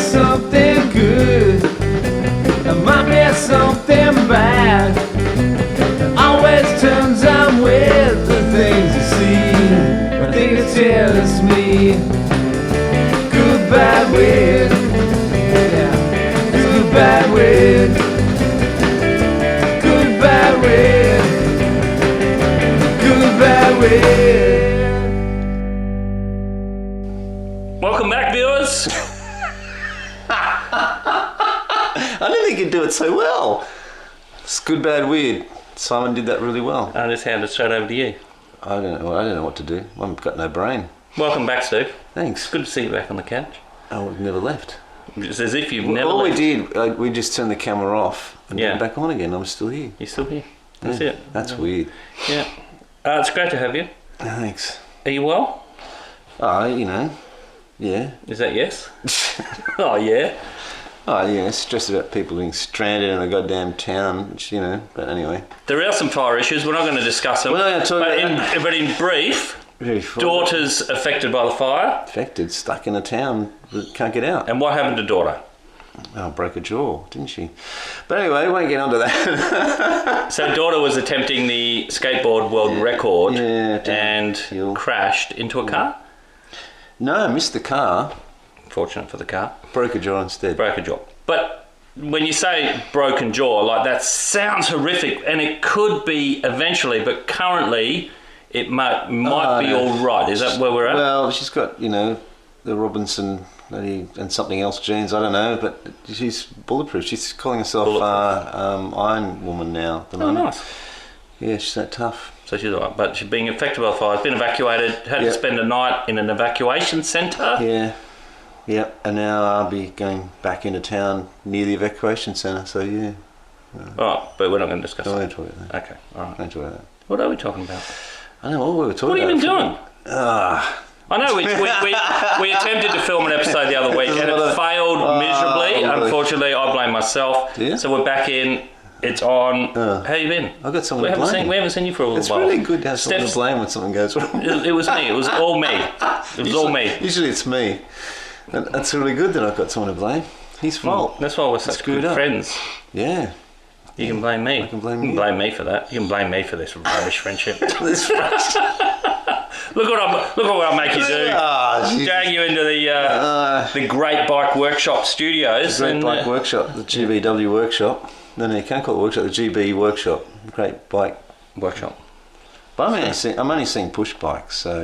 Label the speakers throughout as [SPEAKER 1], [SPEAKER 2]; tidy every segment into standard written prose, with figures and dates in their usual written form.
[SPEAKER 1] something good, there might be something bad. Always turns out with the things you see. I think it tells me good, bad, weird. Yeah, it's good, bad, weird. Good, bad, weird. Good, bad, weird.
[SPEAKER 2] Welcome back, viewers.
[SPEAKER 3] I didn't think you'd do it so well. It's good, bad, weird. Simon did that really well.
[SPEAKER 2] I just handed it straight over to you.
[SPEAKER 3] I don't know what to do. I've got no brain.
[SPEAKER 2] Welcome back, Steve.
[SPEAKER 3] Thanks.
[SPEAKER 2] It's good to see you back on the couch.
[SPEAKER 3] Oh, we've never left.
[SPEAKER 2] It's as if you've
[SPEAKER 3] Well,
[SPEAKER 2] never
[SPEAKER 3] all
[SPEAKER 2] left.
[SPEAKER 3] we did, we just turned the camera off and
[SPEAKER 2] Yeah.
[SPEAKER 3] put it back on again. I'm still here.
[SPEAKER 2] You're still here. That's
[SPEAKER 3] Yeah,
[SPEAKER 2] it.
[SPEAKER 3] That's weird.
[SPEAKER 2] Yeah. It's great to have you.
[SPEAKER 3] Thanks.
[SPEAKER 2] Are you well?
[SPEAKER 3] Yeah.
[SPEAKER 2] Is that yes? Oh, yeah.
[SPEAKER 3] Oh, yeah, stressed about people being stranded in a goddamn town, which, but anyway.
[SPEAKER 2] There are some fire issues. We're not going to discuss them.
[SPEAKER 3] We're not going to talk about that.
[SPEAKER 2] But in brief, daughter's affected by the fire.
[SPEAKER 3] Affected, stuck in a town that can't get out.
[SPEAKER 2] And what happened to daughter?
[SPEAKER 3] Oh, broke a jaw, didn't she? But anyway, we won't get onto that.
[SPEAKER 2] So daughter was attempting the skateboard world record and
[SPEAKER 3] hill.
[SPEAKER 2] crashed into a car?
[SPEAKER 3] No, missed the car.
[SPEAKER 2] Fortunate for the car.
[SPEAKER 3] Broke a jaw instead.
[SPEAKER 2] Broke a jaw. But when you say broken jaw, like that sounds horrific, and it could be eventually, but currently it might be all right. Is that where we're at?
[SPEAKER 3] Well, she's got, the Robinson and something else genes, I don't know, but she's bulletproof. She's calling herself Iron Woman now. At the moment.
[SPEAKER 2] Nice.
[SPEAKER 3] Yeah, she's that tough.
[SPEAKER 2] So she's all right, but she's being affected by the fire. She's been evacuated, had to spend a night in an evacuation centre.
[SPEAKER 3] Yeah. Yep, and now I'll be going back into town near the evacuation centre, so yeah.
[SPEAKER 2] Oh, but we're not going to discuss
[SPEAKER 3] I
[SPEAKER 2] that.
[SPEAKER 3] won't talk about that.
[SPEAKER 2] Okay, all right.
[SPEAKER 3] I won't talk about that.
[SPEAKER 2] What are we talking about?
[SPEAKER 3] I don't know what we were talking about.
[SPEAKER 2] What have you been doing?
[SPEAKER 3] I
[SPEAKER 2] know we attempted to film an episode the other week and it failed miserably. Unfortunately, I blame myself.
[SPEAKER 3] Yeah?
[SPEAKER 2] So we're back in. It's on. How you been?
[SPEAKER 3] I've got someone to blame.
[SPEAKER 2] We haven't seen you for a little
[SPEAKER 3] It's
[SPEAKER 2] while.
[SPEAKER 3] really good to have someone to blame when something goes wrong.
[SPEAKER 2] It was me. It was all me. It was all me.
[SPEAKER 3] Usually it's me. And that's really good that I've got someone to blame. His fault.
[SPEAKER 2] That's why we're such good friends.
[SPEAKER 3] Yeah.
[SPEAKER 2] You can blame me.
[SPEAKER 3] I can blame
[SPEAKER 2] you.
[SPEAKER 3] You.
[SPEAKER 2] Can blame me for that. You can blame me for this rubbish friendship.
[SPEAKER 3] This rubbish.
[SPEAKER 2] Look what I make you do. Drag you into the Great Bike Workshop studios.
[SPEAKER 3] Great Bike Workshop, the GBW Workshop. No, you can't call it workshop. The GB Workshop, Great Bike
[SPEAKER 2] Workshop.
[SPEAKER 3] But I'm only seeing push bikes, so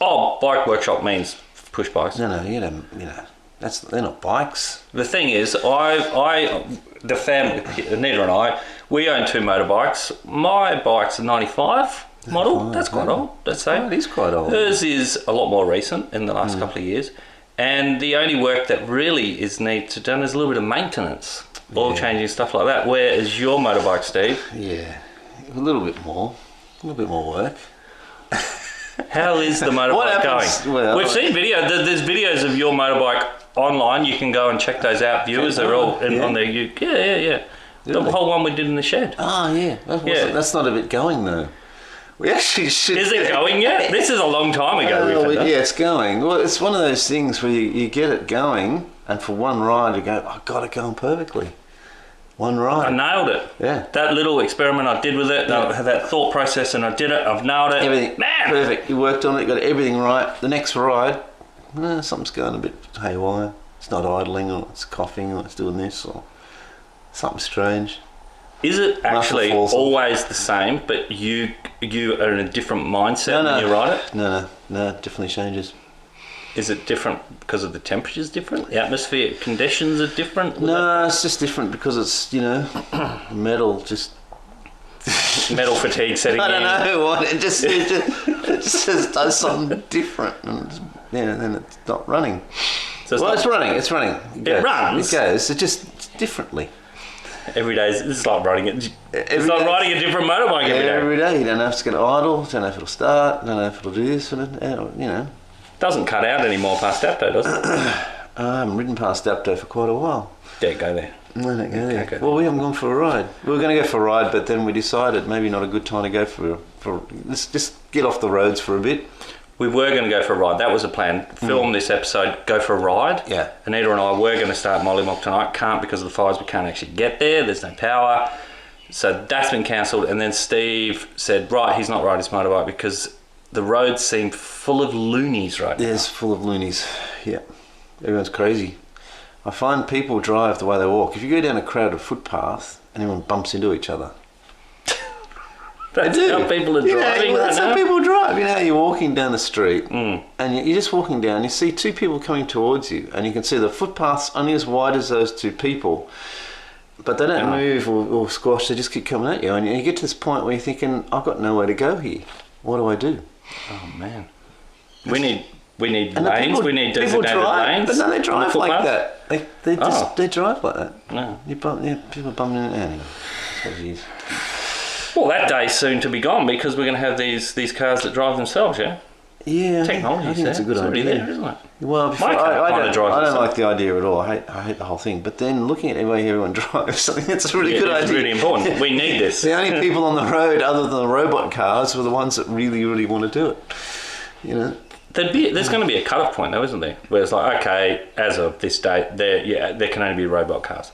[SPEAKER 2] Oh, Bike Workshop means push bikes.
[SPEAKER 3] No, they're not bikes.
[SPEAKER 2] The thing is, the family, Nita and I, we own 2 motorbikes. My bike's a 95 model. That's quite old, let's say.
[SPEAKER 3] It is quite old.
[SPEAKER 2] Hers is a lot more recent in the last couple of years. And the only work that really needs to be done is a little bit of maintenance, oil changing, stuff like that. Whereas your motorbike, Steve?
[SPEAKER 3] Yeah, a little bit more work.
[SPEAKER 2] How is the motorbike going?
[SPEAKER 3] Well,
[SPEAKER 2] We've seen there's videos of your motorbike online. You can go and check those out, viewers. They're all on there. Yeah.
[SPEAKER 3] Really?
[SPEAKER 2] The whole one we did in the shed.
[SPEAKER 3] Oh, yeah. That's not a bit going, though. We actually should...
[SPEAKER 2] Is it going yet? This is a long time ago.
[SPEAKER 3] Yeah, it's going. Well, it's one of those things where you get it going, and for one ride you go, I got it going perfectly. One ride.
[SPEAKER 2] I nailed it.
[SPEAKER 3] Yeah.
[SPEAKER 2] That little experiment I did with it, that thought process, and I did it. I've nailed it.
[SPEAKER 3] Everything.
[SPEAKER 2] Man!
[SPEAKER 3] Perfect. You worked on it, got everything right. The next ride, something's going a bit haywire. It's not idling, or it's coughing, or it's doing this, or something strange.
[SPEAKER 2] Is it actually always the same, but you are in a different mindset when you ride it?
[SPEAKER 3] No, it definitely changes.
[SPEAKER 2] Is it different because of the temperature's different? The atmospheric conditions are different?
[SPEAKER 3] No, it's just different because it's, metal just...
[SPEAKER 2] Metal fatigue setting in.
[SPEAKER 3] I don't know what, it just does something different and then it's not running.
[SPEAKER 2] So
[SPEAKER 3] it's running.
[SPEAKER 2] It runs?
[SPEAKER 3] It goes, it's just differently.
[SPEAKER 2] Every day, it's like riding it. It's like riding a different motorbike every day.
[SPEAKER 3] Every day, you don't know if it's going to idle, don't know if it'll start, don't know if it'll do this,
[SPEAKER 2] Doesn't cut out anymore past Dapto, does it?
[SPEAKER 3] I haven't ridden past Dapto for quite a while.
[SPEAKER 2] Yeah, go there.
[SPEAKER 3] No, don't go there.
[SPEAKER 2] Okay.
[SPEAKER 3] Well, we haven't gone for a ride. We were going to go for a ride, but then we decided maybe not a good time to go for let's just get off the roads for a bit.
[SPEAKER 2] we were going to go for a ride. That was the plan. Film this episode, go for a ride.
[SPEAKER 3] Yeah.
[SPEAKER 2] Anita and I were going to start Mollymock tonight. Can't because of the fires. We can't actually get there. There's no power. So that's been cancelled. And then Steve said, right, he's not riding his motorbike because the roads seem full of loonies right now.
[SPEAKER 3] Yeah, it's full of loonies. Yeah. Everyone's crazy. I find people drive the way they walk. If you go down a crowded footpath, anyone bumps into each other.
[SPEAKER 2] That's how people are driving right
[SPEAKER 3] that's
[SPEAKER 2] now.
[SPEAKER 3] how people drive. You're walking down the street and you're just walking down. You see two people coming towards you, and you can see the footpath's only as wide as those two people, but they don't move or squash. They just keep coming at you, and you get to this point where you're thinking, I've got nowhere to go here. What do I do?
[SPEAKER 2] Oh man, we need
[SPEAKER 3] And
[SPEAKER 2] lanes.
[SPEAKER 3] people-
[SPEAKER 2] We need
[SPEAKER 3] people
[SPEAKER 2] designated
[SPEAKER 3] drive,
[SPEAKER 2] lanes.
[SPEAKER 3] but no, they
[SPEAKER 2] on the
[SPEAKER 3] drive like
[SPEAKER 2] footpath.
[SPEAKER 3] that. They drive like that.
[SPEAKER 2] No.
[SPEAKER 3] People bumping into anyway. That's what it is.
[SPEAKER 2] Well, that day's soon to be gone because we're going to have these cars that drive themselves, yeah?
[SPEAKER 3] Yeah,
[SPEAKER 2] Technology's
[SPEAKER 3] I think it's a good
[SPEAKER 2] it's already
[SPEAKER 3] idea.
[SPEAKER 2] there, isn't it?
[SPEAKER 3] Well,
[SPEAKER 2] My car
[SPEAKER 3] I
[SPEAKER 2] kinda
[SPEAKER 3] don't,
[SPEAKER 2] drives
[SPEAKER 3] I don't
[SPEAKER 2] itself.
[SPEAKER 3] like the idea at all. I hate the whole thing. But then looking at the way everyone drives, I think it's a really good
[SPEAKER 2] It's
[SPEAKER 3] idea.
[SPEAKER 2] really important. We need this.
[SPEAKER 3] The only people on the road other than the robot cars were the ones that really, really want to do it.
[SPEAKER 2] There's going to be a cut-off point, though, isn't there? Where it's like, okay, as of this date, there can only be robot cars.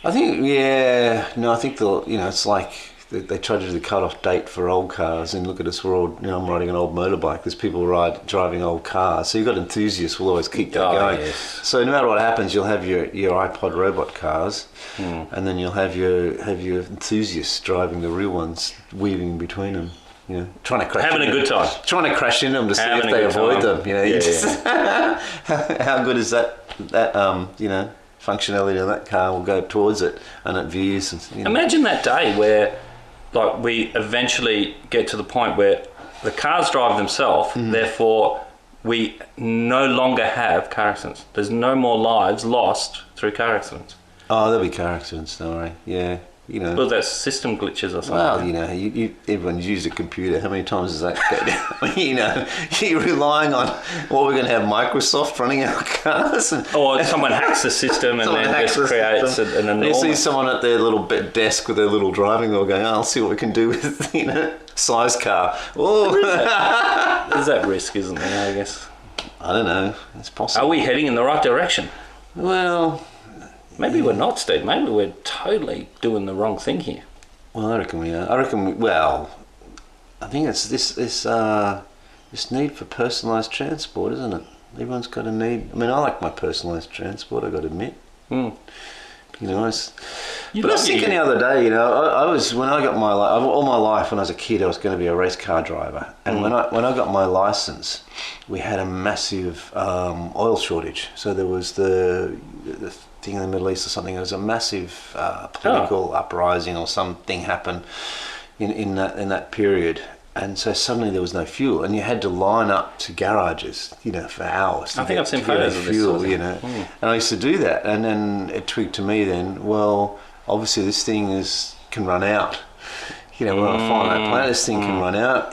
[SPEAKER 3] I think, I think it's like they try to do the cut-off date for old cars, and look at us, we're all, I'm riding an old motorbike. There's people driving old cars, so you've got enthusiasts who will always keep that going.
[SPEAKER 2] Yes.
[SPEAKER 3] So no matter what happens, you'll have your iPod robot cars, and then you'll have your enthusiasts driving the real ones, weaving between them. Trying to crash.
[SPEAKER 2] Having a good time.
[SPEAKER 3] Trying to crash into them to see
[SPEAKER 2] Having
[SPEAKER 3] if
[SPEAKER 2] a
[SPEAKER 3] they
[SPEAKER 2] good
[SPEAKER 3] avoid
[SPEAKER 2] time.
[SPEAKER 3] them. How good is that? Functionality of that car will go towards it, and it veers. And,
[SPEAKER 2] Imagine that day where, like, we eventually get to the point where the cars drive themselves, therefore we no longer have car accidents. There's no more lives lost through car accidents.
[SPEAKER 3] Oh, there'll be car accidents, don't worry. Yeah,
[SPEAKER 2] Well, that's system glitches or something.
[SPEAKER 3] Well, everyone's used a computer. How many times does that go down? You're relying on what we're going to have Microsoft running our cars.
[SPEAKER 2] Or someone hacks the system and
[SPEAKER 3] Someone
[SPEAKER 2] then
[SPEAKER 3] hacks
[SPEAKER 2] just
[SPEAKER 3] the
[SPEAKER 2] creates
[SPEAKER 3] system.
[SPEAKER 2] an
[SPEAKER 3] And you see
[SPEAKER 2] enormous...
[SPEAKER 3] someone at their little desk with their little driving wheel going, I'll see what we can do with, size car. Oh.
[SPEAKER 2] There's that risk, isn't there, I guess?
[SPEAKER 3] I don't know. It's possible.
[SPEAKER 2] Are we heading in the right direction?
[SPEAKER 3] Well...
[SPEAKER 2] Maybe we're not, Steve. Maybe we're totally doing the wrong thing here.
[SPEAKER 3] Well, I reckon we are. I think it's this need for personalised transport, isn't it? Everyone's got a need. I mean, I like my personalised transport, I've got to admit. But I was thinking the other day, I was, when I got all my life when I was a kid, I was going to be a race car driver. And when I got my licence, we had a massive oil shortage. So there was the thing in the Middle East or something. There was a massive political uprising or something happened in that period. And so suddenly there was no fuel, and you had to line up to garages, for hours.
[SPEAKER 2] I think I've seen photos of this.
[SPEAKER 3] Fuel, And I used to do that, and then it twigged to me then, well, obviously this thing can run out. When I find that planet, this thing can run out.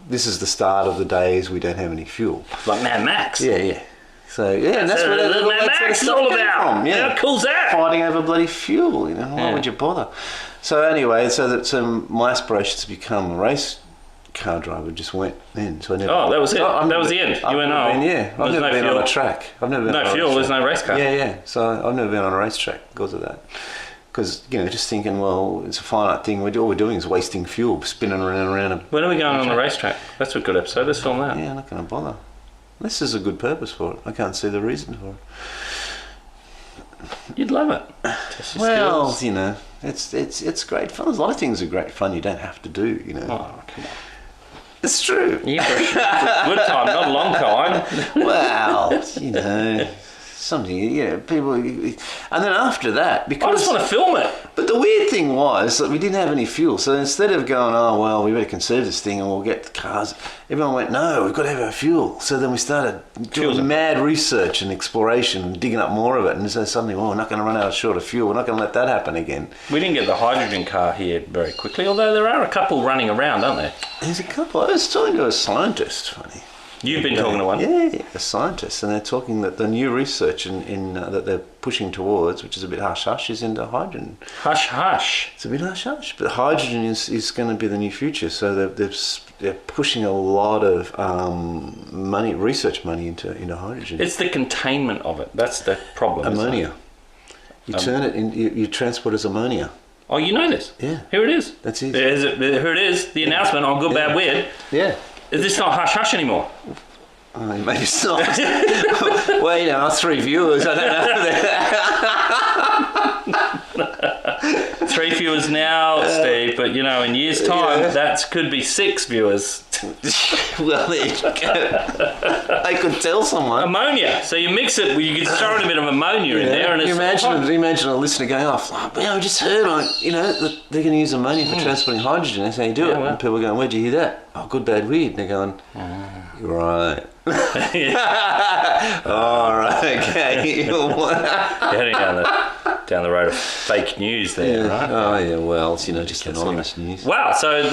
[SPEAKER 3] This is the start of the days we don't have any fuel.
[SPEAKER 2] Like Mad Max.
[SPEAKER 3] Yeah. So and that's what
[SPEAKER 2] Mad Max is all about.
[SPEAKER 3] Yeah,
[SPEAKER 2] How cool's that?
[SPEAKER 3] Fighting over bloody fuel. Why would you bother? So anyway, so my aspirations to become a race car driver just went then. So I never.
[SPEAKER 2] Oh, that was it. That was the end. You went on.
[SPEAKER 3] I've never been on a track. I've never been
[SPEAKER 2] no
[SPEAKER 3] on
[SPEAKER 2] fuel.
[SPEAKER 3] a
[SPEAKER 2] There's
[SPEAKER 3] track.
[SPEAKER 2] no race car.
[SPEAKER 3] Yeah. So I've never been on a racetrack because of that. Because just thinking, well, it's a finite thing. All we're doing is wasting fuel, spinning around and around.
[SPEAKER 2] When are we going on the racetrack? That's a good episode. Let's film that.
[SPEAKER 3] Yeah, I'm not going to bother. This is a good purpose for it. I can't see the reason for it.
[SPEAKER 2] You'd love it. Test your
[SPEAKER 3] Well,
[SPEAKER 2] skills.
[SPEAKER 3] it's great fun. There's a lot of things that are great fun you don't have to do.
[SPEAKER 2] Oh, come on.
[SPEAKER 3] It's true.
[SPEAKER 2] Yeah, for a good time, not a long time.
[SPEAKER 3] Well, something, people, and then after that, because
[SPEAKER 2] I just want to film it.
[SPEAKER 3] But the weird thing was that we didn't have any fuel, so instead of going, oh well, we better conserve this thing and we'll get the cars, everyone went, no, we've got to have our fuel. So then we started doing mad research and exploration and digging up more of it, and so suddenly, well, we're not going to run out of short of fuel, we're not going to let that happen again.
[SPEAKER 2] We didn't get the hydrogen car here very quickly, although there are a couple running around, aren't there?
[SPEAKER 3] There's a couple. I was talking to a scientist, funny.
[SPEAKER 2] You've been talking to one.
[SPEAKER 3] Yeah, a scientist, and they're talking that the new research that they're pushing towards, which is a bit hush-hush, is into hydrogen.
[SPEAKER 2] Hush.
[SPEAKER 3] It's a bit hush-hush, but hydrogen is going to be the new future. So they're pushing a lot of research money into hydrogen.
[SPEAKER 2] It's the containment of it. That's the problem.
[SPEAKER 3] Ammonia. You turn it in. You transport as ammonia.
[SPEAKER 2] Oh, you know this?
[SPEAKER 3] Yeah.
[SPEAKER 2] Here it is.
[SPEAKER 3] That's it.
[SPEAKER 2] Here it is. The announcement on Good, Bad, Weird.
[SPEAKER 3] Yeah.
[SPEAKER 2] Is this not hush-hush anymore?
[SPEAKER 3] Maybe it's not. Well, our 3 viewers, I don't know.
[SPEAKER 2] 3 viewers now, Steve, but in years' time, that could be 6 viewers.
[SPEAKER 3] Well, there you go. I could tell someone.
[SPEAKER 2] Ammonia. So you mix it, you can throw in a bit of ammonia in there, and it's
[SPEAKER 3] imagine a listener going off. Oh, I just heard, that they're going to use ammonia for transporting hydrogen. That's how you do it.
[SPEAKER 2] Well.
[SPEAKER 3] And people are going, where'd you hear that? Oh, Good, Bad, Weird. And they're going, right. All right, okay.
[SPEAKER 2] You're heading down the road of fake news there, right?
[SPEAKER 3] Oh yeah, well, it's just anonymous news.
[SPEAKER 2] Wow. So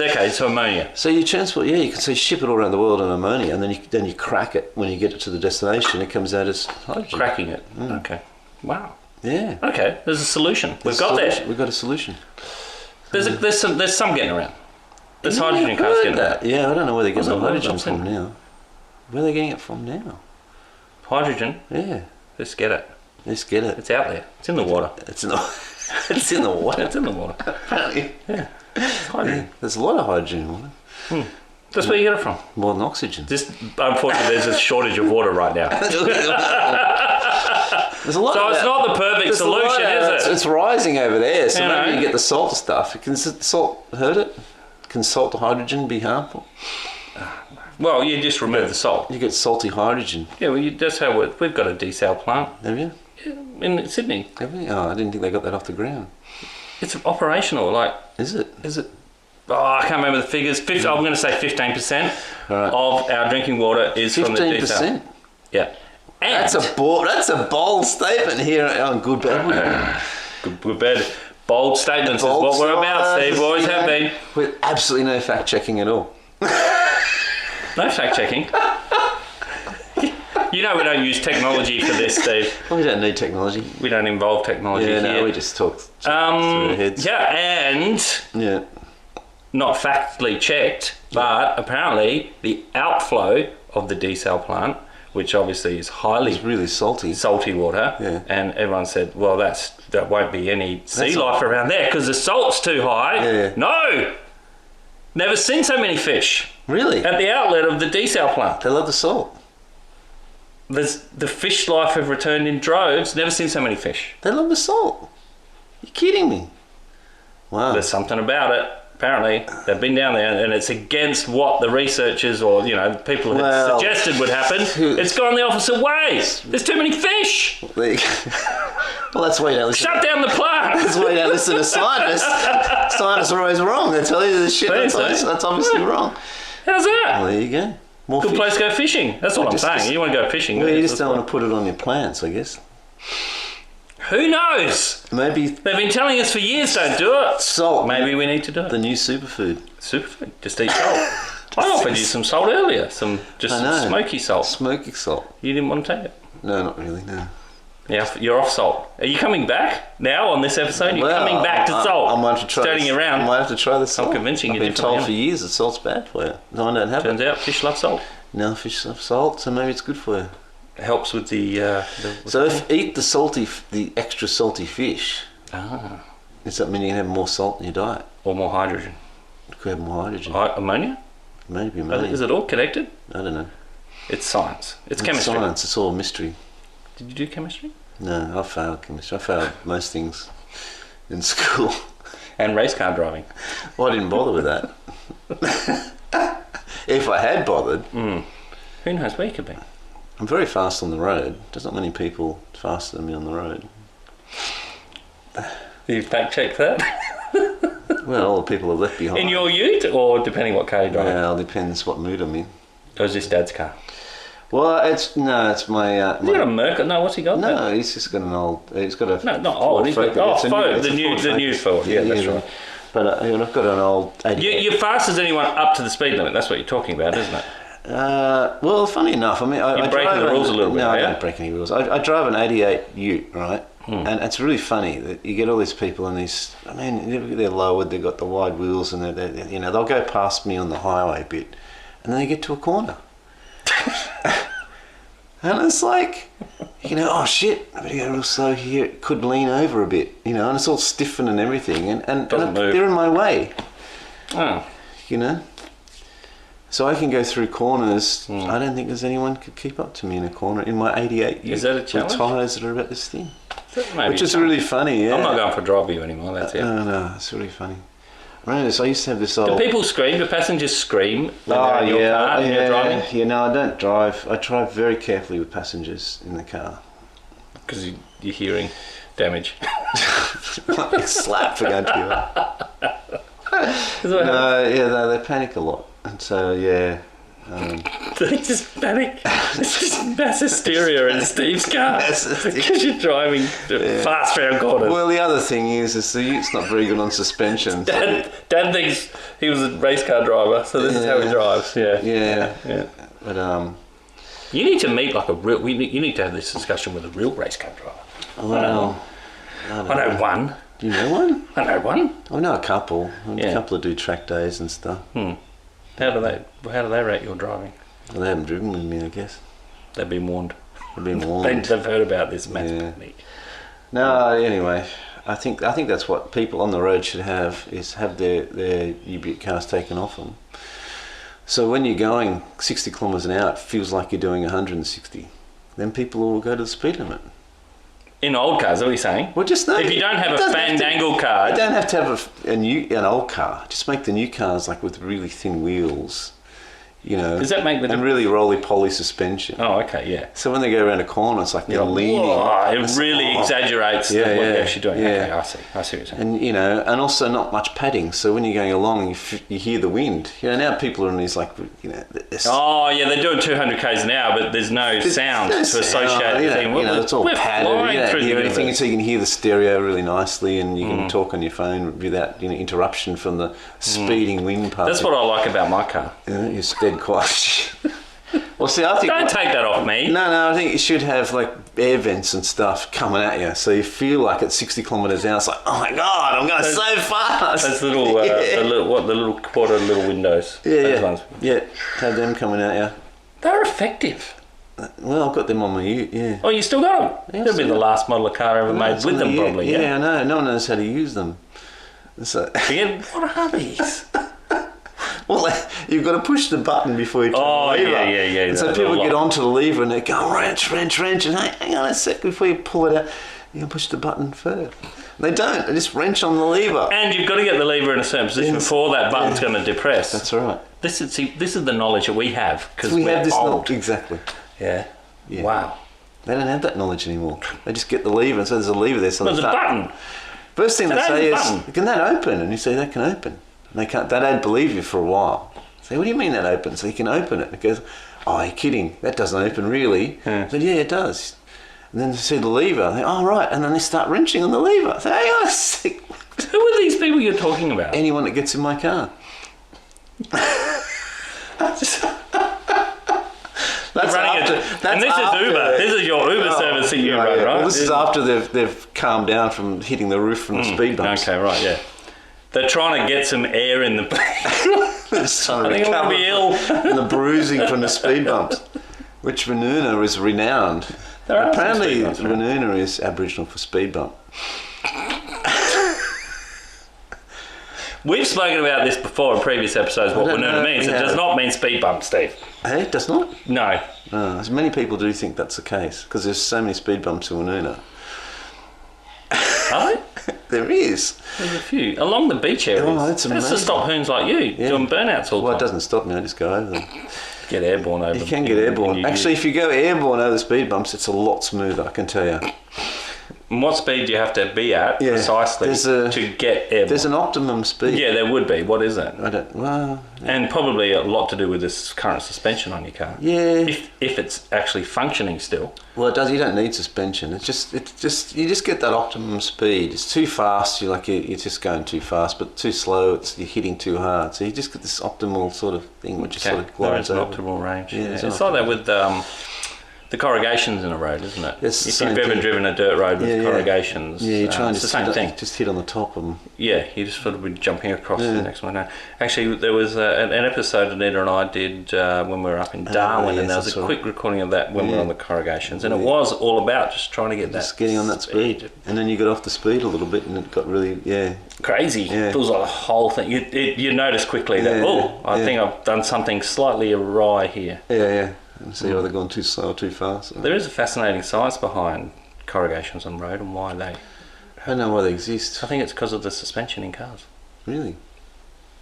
[SPEAKER 2] ammonia.
[SPEAKER 3] So you transport, you can ship it all around the world in ammonia, and then you crack it when you get it to the destination. It comes out as hydrogen.
[SPEAKER 2] Cracking it. Okay. Wow.
[SPEAKER 3] Yeah.
[SPEAKER 2] Okay. There's a solution. We've got there.
[SPEAKER 3] We've got a solution.
[SPEAKER 2] There's some getting around. There's hydrogen cars getting around.
[SPEAKER 3] Yeah, I don't know where they're getting the hydrogen from now. Where are they getting it from now?
[SPEAKER 2] Hydrogen.
[SPEAKER 3] Yeah.
[SPEAKER 2] Let's get it.
[SPEAKER 3] Let's get it.
[SPEAKER 2] It's out there. It's in the water.
[SPEAKER 3] It's in the water.
[SPEAKER 2] It's in the water.
[SPEAKER 3] Apparently.
[SPEAKER 2] Yeah. It's hydrogen.
[SPEAKER 3] Yeah, there's a lot of hydrogen in water.
[SPEAKER 2] That's where you get it from.
[SPEAKER 3] More than oxygen.
[SPEAKER 2] Unfortunately, there's a shortage of water right now.
[SPEAKER 3] There's a lot.
[SPEAKER 2] So it's not the perfect solution, is it?
[SPEAKER 3] It's rising over there. So maybe you get the salt stuff. Can salt hurt it? Can salt the hydrogen be harmful?
[SPEAKER 2] Well, you just remove the salt.
[SPEAKER 3] You get salty hydrogen.
[SPEAKER 2] Yeah, well, that's how we've got a desal plant.
[SPEAKER 3] Have you?
[SPEAKER 2] In Sydney.
[SPEAKER 3] Have you? Oh, I didn't think they got that off the ground.
[SPEAKER 2] It's operational.
[SPEAKER 3] Is it?
[SPEAKER 2] Oh, I can't remember the figures. I'm going to say 15% of our drinking water is from the desal.
[SPEAKER 3] 15%?
[SPEAKER 2] Yeah. And
[SPEAKER 3] That's a bold statement here on Good Bad.
[SPEAKER 2] Good bad. Bold statements is what we're about, Steve. Always have been.
[SPEAKER 3] With absolutely no fact checking at all.
[SPEAKER 2] No fact checking. We don't use technology for this, Steve.
[SPEAKER 3] Well, we don't need technology.
[SPEAKER 2] We don't involve technology here.
[SPEAKER 3] No, we just talk through our heads.
[SPEAKER 2] Yeah, and not factually checked, but apparently the outflow of the desal plant, which obviously is highly
[SPEAKER 3] really salty
[SPEAKER 2] water, and everyone said, well, that won't be any sea life around there because the salt's too high.
[SPEAKER 3] Yeah.
[SPEAKER 2] No! Never seen so many fish.
[SPEAKER 3] Really?
[SPEAKER 2] At the outlet of the desal plant.
[SPEAKER 3] They love the salt.
[SPEAKER 2] The fish life have returned in droves. Never seen so many fish.
[SPEAKER 3] They love the salt. You're kidding me. Wow.
[SPEAKER 2] There's something about it. Apparently, they've been down there, and it's against what the researchers or people had suggested would happen. It's gone the opposite way. There's too many fish.
[SPEAKER 3] Well, that's why you don't listen.
[SPEAKER 2] Shut down the plant.
[SPEAKER 3] That's why you don't listen to scientists. Scientists are always wrong. They tell you the shit that's obviously wrong.
[SPEAKER 2] How's that?
[SPEAKER 3] Well, there you go. More
[SPEAKER 2] Good
[SPEAKER 3] fish.
[SPEAKER 2] place to go fishing. That's what I'm saying. You want to go fishing.
[SPEAKER 3] Well, you just don't want to put it on your plants, I guess.
[SPEAKER 2] Who knows?
[SPEAKER 3] Maybe
[SPEAKER 2] they've been telling us for years, don't do it.
[SPEAKER 3] Salt.
[SPEAKER 2] Maybe we need to do it.
[SPEAKER 3] The new superfood.
[SPEAKER 2] Superfood. Just eat salt. I offered you some salt earlier. Some smoky salt.
[SPEAKER 3] Smoky salt.
[SPEAKER 2] You didn't want to take it?
[SPEAKER 3] No, not really, no.
[SPEAKER 2] Yeah, you're off salt. Are you coming back now on this episode? You're coming back to salt.
[SPEAKER 3] I might have to try
[SPEAKER 2] Turning around.
[SPEAKER 3] I might have to try the salt.
[SPEAKER 2] I'm convincing you.
[SPEAKER 3] I've been told for years that salt's bad for you. No, I don't have
[SPEAKER 2] Turns out fish love salt.
[SPEAKER 3] No, fish love salt, so maybe it's good for you.
[SPEAKER 2] It helps with the
[SPEAKER 3] eat the extra salty fish. Does that mean you can have more salt in your diet?
[SPEAKER 2] Or more hydrogen?
[SPEAKER 3] You could have more hydrogen.
[SPEAKER 2] Ammonia?
[SPEAKER 3] Maybe ammonia.
[SPEAKER 2] Is it all connected?
[SPEAKER 3] I don't know.
[SPEAKER 2] It's science. It's chemistry.
[SPEAKER 3] Science. It's all mystery.
[SPEAKER 2] Did you do chemistry?
[SPEAKER 3] No, I failed chemistry. I failed most things in school.
[SPEAKER 2] And race car driving.
[SPEAKER 3] Well, I didn't bother with that. If I had bothered.
[SPEAKER 2] Who knows where you could be?
[SPEAKER 3] I'm very fast on the road. There's not many people faster than me on the road.
[SPEAKER 2] You fact check that?
[SPEAKER 3] Well, all the people are left behind.
[SPEAKER 2] In your ute, or depending what car you drive?
[SPEAKER 3] Well, depends what mood I'm in.
[SPEAKER 2] Or is this Dad's car?
[SPEAKER 3] Well, it's my.
[SPEAKER 2] He's got a Merc. No, what's he got?
[SPEAKER 3] No, he's just got an old. He's got a.
[SPEAKER 2] No, not old. He's got the new Ford. Yeah, that's right.
[SPEAKER 3] But I've got an old.
[SPEAKER 2] You're fast as anyone up to the speed limit. That's what you're talking about, isn't it?
[SPEAKER 3] Well, funny enough, I mean, I
[SPEAKER 2] You're breaking
[SPEAKER 3] drive
[SPEAKER 2] the rules a little bit.
[SPEAKER 3] No, I
[SPEAKER 2] yeah?
[SPEAKER 3] don't break any rules. I drive an '88 Ute, right? And it's really funny that you get all these people in these. I mean, they're lowered, they've got the wide wheels, and they're you know, they'll go past me on the highway a bit, and then they get to a corner, and it's like, you know, oh shit, I better go real slow here. It could lean over a bit, you know, and it's all stiffened and everything, and they're in my way, you know. So I can go through corners. I don't think there's anyone could keep up to me in a corner in my '88 Ute.
[SPEAKER 2] Is that a challenge?
[SPEAKER 3] With tyres that are about this thin.
[SPEAKER 2] Maybe
[SPEAKER 3] Which is really funny, yeah.
[SPEAKER 2] I'm not going for drive you anymore, that's it.
[SPEAKER 3] No, it's really funny. I remember this, I used to have this old...
[SPEAKER 2] Do people scream? Do passengers scream when they're in your car and you're driving?
[SPEAKER 3] Yeah, no, I don't drive. I drive very carefully with passengers in the car.
[SPEAKER 2] Because you're hearing damage.
[SPEAKER 3] Like slap for going too hard. No, they panic a lot. And so, yeah...
[SPEAKER 2] They just panic. It's just mass hysteria in Steve's car because you're driving fast round corners.
[SPEAKER 3] Well, the other thing is the Ute's not very good on suspension.
[SPEAKER 2] Dad thinks he was a race car driver, so this is how he drives. Yeah.
[SPEAKER 3] But
[SPEAKER 2] you need to meet like a real. You need to have this discussion with a real race car driver.
[SPEAKER 3] Well,
[SPEAKER 2] I know one.
[SPEAKER 3] Do you know one?
[SPEAKER 2] I know one.
[SPEAKER 3] I know a couple. A couple that do track days and stuff.
[SPEAKER 2] How do they rate your driving?
[SPEAKER 3] Well, they haven't driven with me, I guess.
[SPEAKER 2] They've been warned.
[SPEAKER 3] They've
[SPEAKER 2] heard about this mass technique.
[SPEAKER 3] No, anyway, I think that's what people on the road should have, is have their U-Butte cars taken off them. So when you're going 60 kilometres an hour, it feels like you're doing 160. Then people will go to the speed limit.
[SPEAKER 2] In old cars, is that what you're saying?
[SPEAKER 3] Well, just no.
[SPEAKER 2] If you don't have a fandangle car...
[SPEAKER 3] You don't have to have an old car. Just make the new cars like with really thin wheels, you know.
[SPEAKER 2] Does that make the...
[SPEAKER 3] And really roly-poly suspension.
[SPEAKER 2] Oh, okay, yeah.
[SPEAKER 3] So when they go around a corner, it's like they're leaning.
[SPEAKER 2] It really exaggerates what they're actually doing.
[SPEAKER 3] Yeah.
[SPEAKER 2] Okay, I see what you're saying.
[SPEAKER 3] And, you know, and also not much padding. So when you're going along, you hear the wind. You know, now people are in these, like, you know...
[SPEAKER 2] Oh, yeah, they're doing 200 k's an hour, but there's no sound to associate with it.
[SPEAKER 3] You know, it's all padded. You don't hear anything, so you can hear the stereo really nicely, and you can talk on your phone without, you know, interruption from the speeding wind past.
[SPEAKER 2] That's what I like about my car.
[SPEAKER 3] Yeah, you're dead quiet. Well, see, I think...
[SPEAKER 2] Don't take that off me.
[SPEAKER 3] No, I think you should have, like, air vents and stuff coming at you, so you feel like at 60 kilometres an hour, it's like, oh my God, I'm going so fast.
[SPEAKER 2] Those little, the little quarter little windows.
[SPEAKER 3] Yeah, have them coming at you.
[SPEAKER 2] They're effective.
[SPEAKER 3] Well, I've got them on my Ute, yeah.
[SPEAKER 2] Oh, you still got them? They'll be the last model of car ever made with them, probably.
[SPEAKER 3] Yeah, I know. No one knows how to use them. So...
[SPEAKER 2] What are these?
[SPEAKER 3] Well, you've got to push the button before you turn the lever.
[SPEAKER 2] Yeah.
[SPEAKER 3] And so people get onto the lever and they go, wrench, and hang on a sec, before you pull it out, you can push the button first. They don't, they just wrench on the lever.
[SPEAKER 2] And you've got to get the lever in a certain position before that button's going to depress.
[SPEAKER 3] That's right.
[SPEAKER 2] This is the knowledge that we have, because
[SPEAKER 3] we have this
[SPEAKER 2] old.
[SPEAKER 3] knowledge. Exactly.
[SPEAKER 2] Yeah. Wow.
[SPEAKER 3] They don't have that knowledge anymore. They just get the lever, and so there's a lever there. So
[SPEAKER 2] there's a button.
[SPEAKER 3] First thing they say is, can that open? And you say, that can open. They don't believe you for a while. Say, what do you mean that opens? So you can open it. It goes, oh, you're kidding. That doesn't open really. I said, yeah, it does. And then they see the lever. They, oh, right. And then they start wrenching on the lever. I say, hang on a sec.
[SPEAKER 2] Who are these people you're talking about?
[SPEAKER 3] Anyone that gets in my car.
[SPEAKER 2] That's and this is Uber. This is your Uber service that you run, right?
[SPEAKER 3] Well, this is after they've calmed down from hitting the roof from the speed bumps.
[SPEAKER 2] Okay, right, yeah. They're trying to get some air in the...
[SPEAKER 3] They're trying to
[SPEAKER 2] I think I'm going to be ill.
[SPEAKER 3] And the bruising from the speed bumps, which Ranuna is renowned. Apparently, Ranuna is Aboriginal for speed bump.
[SPEAKER 2] We've spoken about this before in previous episodes, what Ranuna means. It does not mean speed bump, Steve.
[SPEAKER 3] Hey, it does not?
[SPEAKER 2] No.
[SPEAKER 3] As many people do think that's the case, because there's so many speed bumps in Ranuna.
[SPEAKER 2] Are there?
[SPEAKER 3] There is.
[SPEAKER 2] There's a few. Along the beach areas.
[SPEAKER 3] Oh, that's amazing.
[SPEAKER 2] That's to stop hoons like you doing burnouts all the time.
[SPEAKER 3] Well, it doesn't stop me, I just go over them.
[SPEAKER 2] Get airborne over them.
[SPEAKER 3] You can get airborne. Actually, if you go airborne over the speed bumps, it's a lot smoother, I can tell you.
[SPEAKER 2] And what speed do you have to be at precisely to get airborne?
[SPEAKER 3] There's an optimum speed.
[SPEAKER 2] Yeah, there would be. What is it?
[SPEAKER 3] I don't. Well.
[SPEAKER 2] And probably a lot to do with this current suspension on your car.
[SPEAKER 3] Yeah.
[SPEAKER 2] If it's actually functioning still.
[SPEAKER 3] Well, it does. You don't need suspension. It's just you just get that optimum speed. It's too fast. You're just going too fast, but too slow. You're hitting too hard. So you just get this optimal sort of thing, which is sort of glides
[SPEAKER 2] there is an
[SPEAKER 3] over.
[SPEAKER 2] optimal range.
[SPEAKER 3] Yeah,
[SPEAKER 2] It's like that with the corrugations in a road, isn't it?
[SPEAKER 3] It's
[SPEAKER 2] if you've ever driven a dirt road with corrugations,
[SPEAKER 3] you're trying
[SPEAKER 2] it's the same thing.
[SPEAKER 3] Just hit on the top of them.
[SPEAKER 2] Yeah, you just sort of be jumping across the next one. Now, actually, there was an episode Anita and I did when we were up in Darwin, and there was a quick recording of that when we were on the corrugations, and it was all about just trying to get
[SPEAKER 3] just getting on that speed. And then you got off the speed a little bit, and it got really
[SPEAKER 2] crazy. Yeah. It was like the whole thing. You notice quickly that I think I've done something slightly awry here.
[SPEAKER 3] Yeah. And see whether they're going too slow or too fast.
[SPEAKER 2] There is a fascinating science behind corrugations on road and why they...
[SPEAKER 3] I don't know why they exist.
[SPEAKER 2] I think it's because of the suspension in cars.
[SPEAKER 3] Really?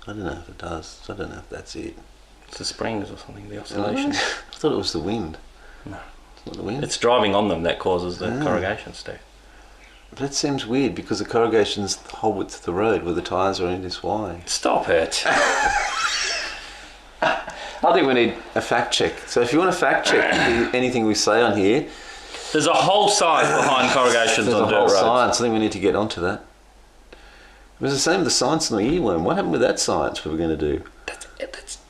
[SPEAKER 3] I don't know if it does. I don't know if that's it.
[SPEAKER 2] It's the springs or something, the oscillations.
[SPEAKER 3] I thought it was the wind.
[SPEAKER 2] No.
[SPEAKER 3] It's not the wind?
[SPEAKER 2] It's driving on them that causes the corrugations to.
[SPEAKER 3] But that seems weird because the corrugation's the whole width of the road where the tyres are in this wide.
[SPEAKER 2] Stop it.
[SPEAKER 3] I think we need a fact check. So if you want to fact check anything we say on here...
[SPEAKER 2] There's a whole science behind corrugations on dirt roads.
[SPEAKER 3] Science. I think we need to get onto that. It was the same with the science on the earworm. What happened with that science we were going to do?
[SPEAKER 2] That's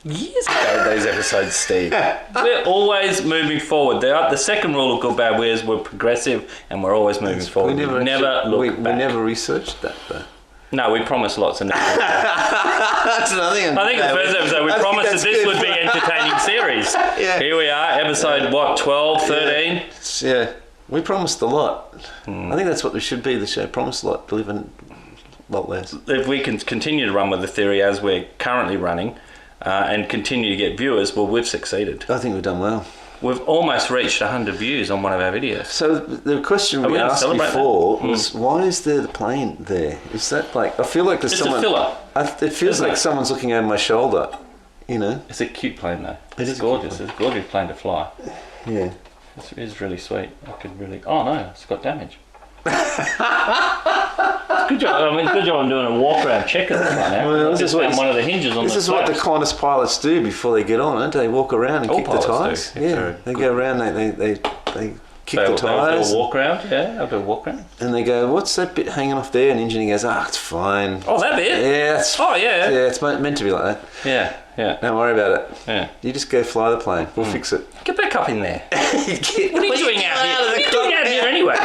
[SPEAKER 2] years ago, those episodes, Steve. We're always moving forward. The second rule of Good Bad We're progressive and we're always moving forward. We never look back.
[SPEAKER 3] We never researched that though.
[SPEAKER 2] No, we promised lots of next
[SPEAKER 3] That's another thing.
[SPEAKER 2] I think the first episode we promised that this would be an entertaining series. Here we are, episode 12, 13?
[SPEAKER 3] Yeah, we promised a lot. I think that's what we should be, the show. Promise a lot, deliver a lot less.
[SPEAKER 2] If we can continue to run with the theory as we're currently running and continue to get viewers, well, we've succeeded.
[SPEAKER 3] I think we've done well.
[SPEAKER 2] We've almost reached 100 views on one of our videos.
[SPEAKER 3] So the question we asked before was, why is there the plane there? Is that like... I feel like there's someone...
[SPEAKER 2] It's a filler.
[SPEAKER 3] It feels like someone's looking over my shoulder, you know?
[SPEAKER 2] It's a cute plane though. It's gorgeous. It's a gorgeous plane to fly.
[SPEAKER 3] Yeah.
[SPEAKER 2] It is really sweet. I could really... Oh no, it's got damage. Good job. I mean, good job on doing a walk around check of this right now. Well, this is one of the hinges on the
[SPEAKER 3] This is what the Qantas pilots do before they get on, don't they? Walk around and kick the tyres. Yeah, they go around, they kick the tyres.
[SPEAKER 2] They'll do a walk around, they'll do a walk around.
[SPEAKER 3] And they go, what's that bit hanging off there? And the engineer goes, it's fine.
[SPEAKER 2] Oh, that bit?
[SPEAKER 3] Yeah. Yeah, it's meant to be like that.
[SPEAKER 2] Yeah.
[SPEAKER 3] Don't worry about it.
[SPEAKER 2] Yeah.
[SPEAKER 3] You just go fly the plane. We'll fix it.
[SPEAKER 2] Get back up in there. What are you doing out here? What are you doing out here anyway?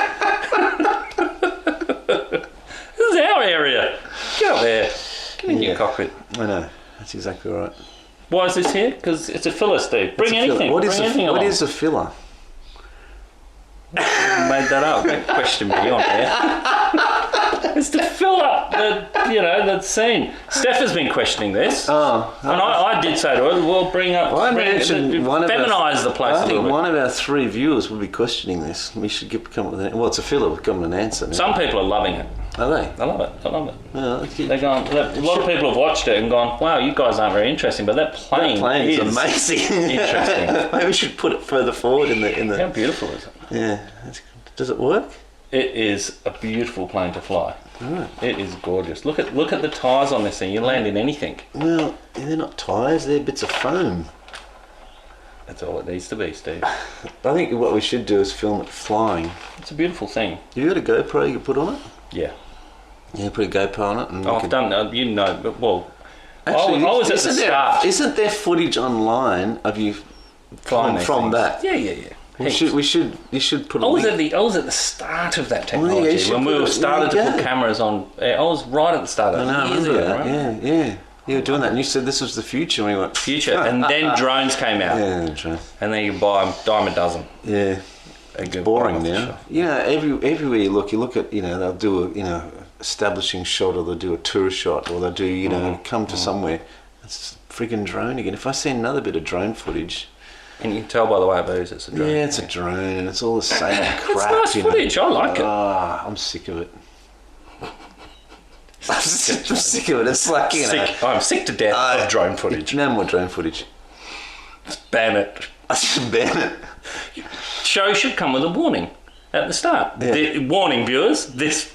[SPEAKER 2] This is our area. Get up there. Get in your cockpit.
[SPEAKER 3] I know. That's exactly right.
[SPEAKER 2] Why is this here? Because it's a filler, Steve. Bring anything.
[SPEAKER 3] What is a filler?
[SPEAKER 2] You made that up. Don't question me on there. It's to fill up the scene. Steph has been questioning this. And I did say to her, well, feminise the place a little bit.
[SPEAKER 3] One of our 3 viewers will be questioning this. We should come up with it's a filler. We've come with an answer now.
[SPEAKER 2] Some people are loving it.
[SPEAKER 3] Are they?
[SPEAKER 2] I love it.
[SPEAKER 3] Yeah,
[SPEAKER 2] They're going. A lot of people have watched it and gone, wow, you guys aren't very interesting, but that plane is
[SPEAKER 3] amazing.
[SPEAKER 2] Interesting.
[SPEAKER 3] Maybe we should put it further forward in the...
[SPEAKER 2] How beautiful is it?
[SPEAKER 3] Yeah. Does it work?
[SPEAKER 2] It is a beautiful plane to fly.
[SPEAKER 3] Right.
[SPEAKER 2] It is gorgeous. Look at the tyres on this thing. You land in anything.
[SPEAKER 3] Well, they're not tyres. They're bits of foam.
[SPEAKER 2] That's all it needs to be, Steve.
[SPEAKER 3] I think what we should do is film it flying.
[SPEAKER 2] It's a beautiful thing.
[SPEAKER 3] Have you got a GoPro you can put on it?
[SPEAKER 2] Yeah.
[SPEAKER 3] Yeah, put a GoPro on it. And
[SPEAKER 2] I've done that. Actually, I was at the start.
[SPEAKER 3] Isn't there footage online of you flying from that?
[SPEAKER 2] Yeah.
[SPEAKER 3] You should put.
[SPEAKER 2] I was at the start of that technology when we started to put cameras on. I was right at the start of it.
[SPEAKER 3] I remember that. Right? Yeah. You were doing that, and you said this was the future. And we went
[SPEAKER 2] future, and then drones came out.
[SPEAKER 3] Yeah, drones.
[SPEAKER 2] And then you can buy them dime a dozen.
[SPEAKER 3] Yeah. It's boring now. You know, everywhere you look at, they'll do a, establishing shot, or they'll do a tour shot, or they'll do, come to somewhere. It's a freaking drone again. If I see another bit of drone footage.
[SPEAKER 2] And you can tell by the way it moves, it's a drone.
[SPEAKER 3] Yeah, it's a drone, and it's all the same crap.
[SPEAKER 2] It's nice footage, I like it.
[SPEAKER 3] I'm sick of it. I'm sick of it. It's like,
[SPEAKER 2] I'm sick to death of drone footage.
[SPEAKER 3] No more drone footage.
[SPEAKER 2] Ban it.
[SPEAKER 3] I should ban it.
[SPEAKER 2] Show should come with a warning. at the start.
[SPEAKER 3] Yeah.
[SPEAKER 2] Warning viewers, this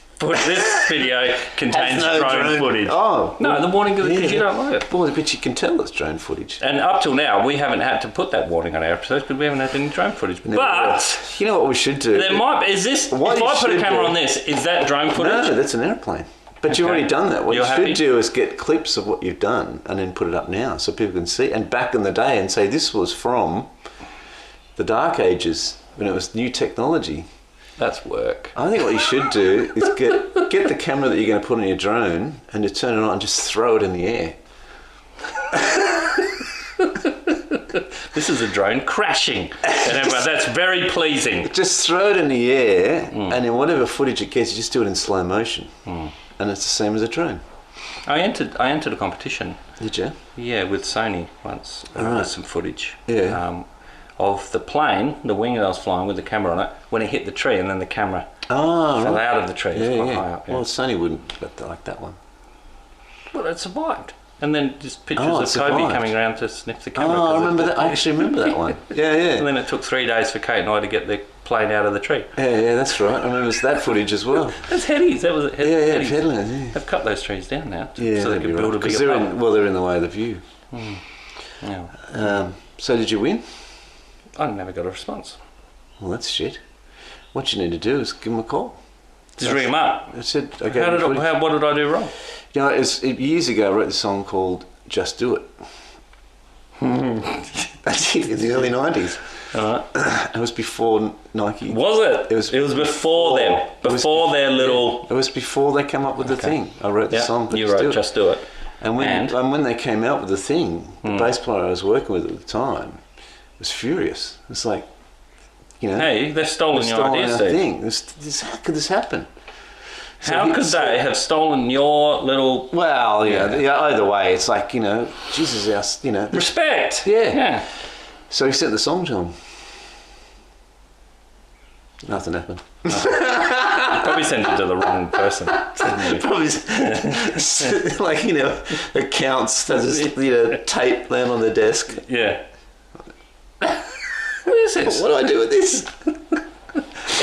[SPEAKER 2] video contains
[SPEAKER 3] no
[SPEAKER 2] drone footage.
[SPEAKER 3] Oh.
[SPEAKER 2] No, the warning because you don't like it.
[SPEAKER 3] Well, but you can tell it's drone footage.
[SPEAKER 2] And up till now, we haven't had to put that warning on our episodes because we haven't had any drone footage. But
[SPEAKER 3] you know what we should do?
[SPEAKER 2] there might be. Is this?
[SPEAKER 3] What
[SPEAKER 2] if
[SPEAKER 3] you
[SPEAKER 2] I put a
[SPEAKER 3] should
[SPEAKER 2] camera
[SPEAKER 3] do-
[SPEAKER 2] on this, is that drone footage?
[SPEAKER 3] No, that's an airplane. But you've
[SPEAKER 2] Okay.
[SPEAKER 3] already done that. What
[SPEAKER 2] You're
[SPEAKER 3] you
[SPEAKER 2] happy?
[SPEAKER 3] should do is get clips of what you've done and then put it up now so people can see. And back in the day and say this was from the dark ages when it was new technology.
[SPEAKER 2] That's work.
[SPEAKER 3] I think what you should do is get the camera that you're going to put on your drone and just turn it on and just throw it in the air.
[SPEAKER 2] This is a drone crashing. And that's very pleasing.
[SPEAKER 3] Just throw it in the air and then whatever footage it gets, you just do it in slow motion. And it's the same as a drone.
[SPEAKER 2] I entered a competition.
[SPEAKER 3] Did you?
[SPEAKER 2] Yeah, with Sony once.
[SPEAKER 3] Alright.
[SPEAKER 2] With some footage.
[SPEAKER 3] Yeah.
[SPEAKER 2] Of the plane, the wing that I was flying with the camera on it, when it hit the tree and then the camera
[SPEAKER 3] Oh,
[SPEAKER 2] fell
[SPEAKER 3] right.
[SPEAKER 2] out of the tree. It's quite high up. Yeah.
[SPEAKER 3] Well, Sony wouldn't like that one.
[SPEAKER 2] Well, it survived. And then just pictures
[SPEAKER 3] Oh,
[SPEAKER 2] of
[SPEAKER 3] it
[SPEAKER 2] Toby
[SPEAKER 3] survived.
[SPEAKER 2] coming around to sniff the camera.
[SPEAKER 3] Oh, I
[SPEAKER 2] 'cause
[SPEAKER 3] remember that. I actually remember that one. Yeah,
[SPEAKER 2] And
[SPEAKER 3] yeah.
[SPEAKER 2] then it took 3 days for Kate and I to get the plane out of the tree.
[SPEAKER 3] Yeah, that's right. I remember that footage as well.
[SPEAKER 2] That's Headies. That was
[SPEAKER 3] Yeah,
[SPEAKER 2] Headies.
[SPEAKER 3] Headlands, yeah.
[SPEAKER 2] They've cut those trees down now
[SPEAKER 3] Yeah,
[SPEAKER 2] so they
[SPEAKER 3] that'd
[SPEAKER 2] can
[SPEAKER 3] be
[SPEAKER 2] build
[SPEAKER 3] right.
[SPEAKER 2] a
[SPEAKER 3] 'Cause
[SPEAKER 2] bigger
[SPEAKER 3] they're
[SPEAKER 2] park.
[SPEAKER 3] they're in the way of the view.
[SPEAKER 2] Yeah.
[SPEAKER 3] So did you win?
[SPEAKER 2] I never got a response.
[SPEAKER 3] Well, that's shit. What you need to do is give them a call.
[SPEAKER 2] Just ring them up.
[SPEAKER 3] I said,
[SPEAKER 2] What did I do wrong?
[SPEAKER 3] You know, years ago, I wrote this song called "Just Do It." That's it, in the early '90s.
[SPEAKER 2] Alright.
[SPEAKER 3] It was before Nike.
[SPEAKER 2] Was it?
[SPEAKER 3] It was
[SPEAKER 2] before them.
[SPEAKER 3] It was
[SPEAKER 2] Before their little.
[SPEAKER 3] It was before they came up with the thing. I wrote the
[SPEAKER 2] Yeah,
[SPEAKER 3] song.
[SPEAKER 2] you wrote Just Do It.
[SPEAKER 3] And when they came out with the thing, the bass player I was working with at the time was furious. It's like, you know,
[SPEAKER 2] Hey, they've stolen your
[SPEAKER 3] stolen
[SPEAKER 2] idea,
[SPEAKER 3] our
[SPEAKER 2] Steve.
[SPEAKER 3] thing. How could this happen?
[SPEAKER 2] How could they have stolen your little
[SPEAKER 3] Well, yeah. Either way, it's like, you know, Jesus,
[SPEAKER 2] respect?
[SPEAKER 3] Yeah. So he sent the song to him. Nothing happened.
[SPEAKER 2] Probably sent it to the wrong person.
[SPEAKER 3] Probably, like, you know, accounts, there's this, tape laying on the desk.
[SPEAKER 2] Yeah. What is this?
[SPEAKER 3] What do I do with this?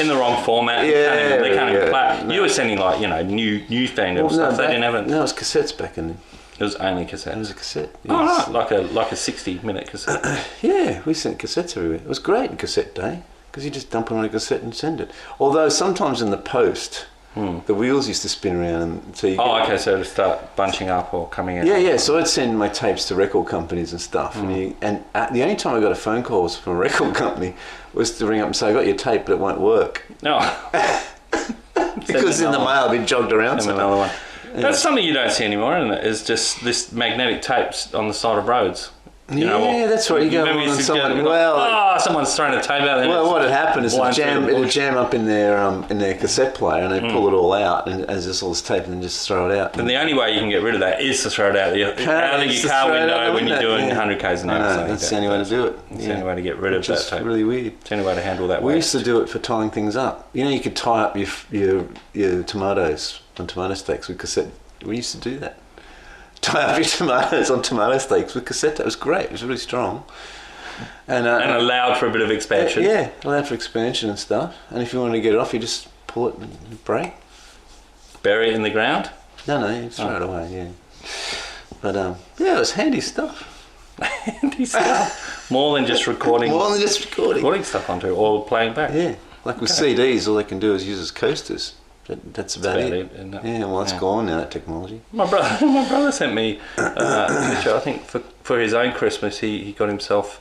[SPEAKER 2] In the wrong format.
[SPEAKER 3] Yeah,
[SPEAKER 2] they can't even
[SPEAKER 3] yeah.
[SPEAKER 2] play.
[SPEAKER 3] No.
[SPEAKER 2] You were sending like, newfangled stuff. They didn't have it.
[SPEAKER 3] No, it was cassettes back in.
[SPEAKER 2] It was only
[SPEAKER 3] It was
[SPEAKER 2] cassettes.
[SPEAKER 3] a cassette.
[SPEAKER 2] Oh,
[SPEAKER 3] Yes.
[SPEAKER 2] right. Like a 60-minute cassette.
[SPEAKER 3] Yeah, we sent cassettes everywhere. It was great in cassette day because you just dump it on a cassette and send it. Although sometimes in the post, the wheels used to spin around, and so you
[SPEAKER 2] Okay, so to start bunching up or coming in.
[SPEAKER 3] Yeah. So I'd send my tapes to record companies and stuff, and the only time I got a phone call was from a record company was to ring up and say, "I got your tape, but it won't work."
[SPEAKER 2] No.
[SPEAKER 3] Because in the mail it'd been jogged around.
[SPEAKER 2] Send another one. That's something you don't see anymore, isn't it? Is just this magnetic tapes on the side of roads.
[SPEAKER 3] That's right. You go
[SPEAKER 2] remember
[SPEAKER 3] along
[SPEAKER 2] you
[SPEAKER 3] and
[SPEAKER 2] used to go,
[SPEAKER 3] someone.
[SPEAKER 2] someone's thrown a tape out there.
[SPEAKER 3] Well, what had happened is
[SPEAKER 2] blown through the
[SPEAKER 3] it'll
[SPEAKER 2] bush.
[SPEAKER 3] jam up in their cassette player, and they pull it all out, and as this all this tape, and then just throw it out.
[SPEAKER 2] And the only way you can get rid of that is to throw it out of your car
[SPEAKER 3] It's to
[SPEAKER 2] car
[SPEAKER 3] throw it
[SPEAKER 2] window
[SPEAKER 3] out the
[SPEAKER 2] when you're
[SPEAKER 3] window,
[SPEAKER 2] doing
[SPEAKER 3] yeah.
[SPEAKER 2] 100 k's an hour.
[SPEAKER 3] No,
[SPEAKER 2] something
[SPEAKER 3] that's
[SPEAKER 2] like
[SPEAKER 3] the only way
[SPEAKER 2] that.
[SPEAKER 3] to do it.
[SPEAKER 2] It's the only way to get rid of
[SPEAKER 3] Which
[SPEAKER 2] that
[SPEAKER 3] is
[SPEAKER 2] tape.
[SPEAKER 3] really weird.
[SPEAKER 2] It's the only way to handle that
[SPEAKER 3] We
[SPEAKER 2] waste.
[SPEAKER 3] used to do it for tying things up. You know, you could tie up your tomatoes on tomato steaks with cassette. We used to do that. Tie up your tomatoes on tomato steaks with cassette. That was great. It was really strong. And
[SPEAKER 2] allowed for a bit of expansion.
[SPEAKER 3] Yeah, allowed for expansion and stuff. And if you wanted to get it off, you just pull it and break.
[SPEAKER 2] Bury it in the ground.
[SPEAKER 3] No, you throw it away. Yeah. But it was handy stuff.
[SPEAKER 2] Handy stuff. More than just recording.
[SPEAKER 3] More than just recording.
[SPEAKER 2] Stuff onto or playing back.
[SPEAKER 3] Yeah, like with CDs, all they can do is use as coasters. That's about it.
[SPEAKER 2] Isn't it?
[SPEAKER 3] Yeah, well, it's gone now, that technology.
[SPEAKER 2] My brother sent me a picture. I think for his own Christmas, he got himself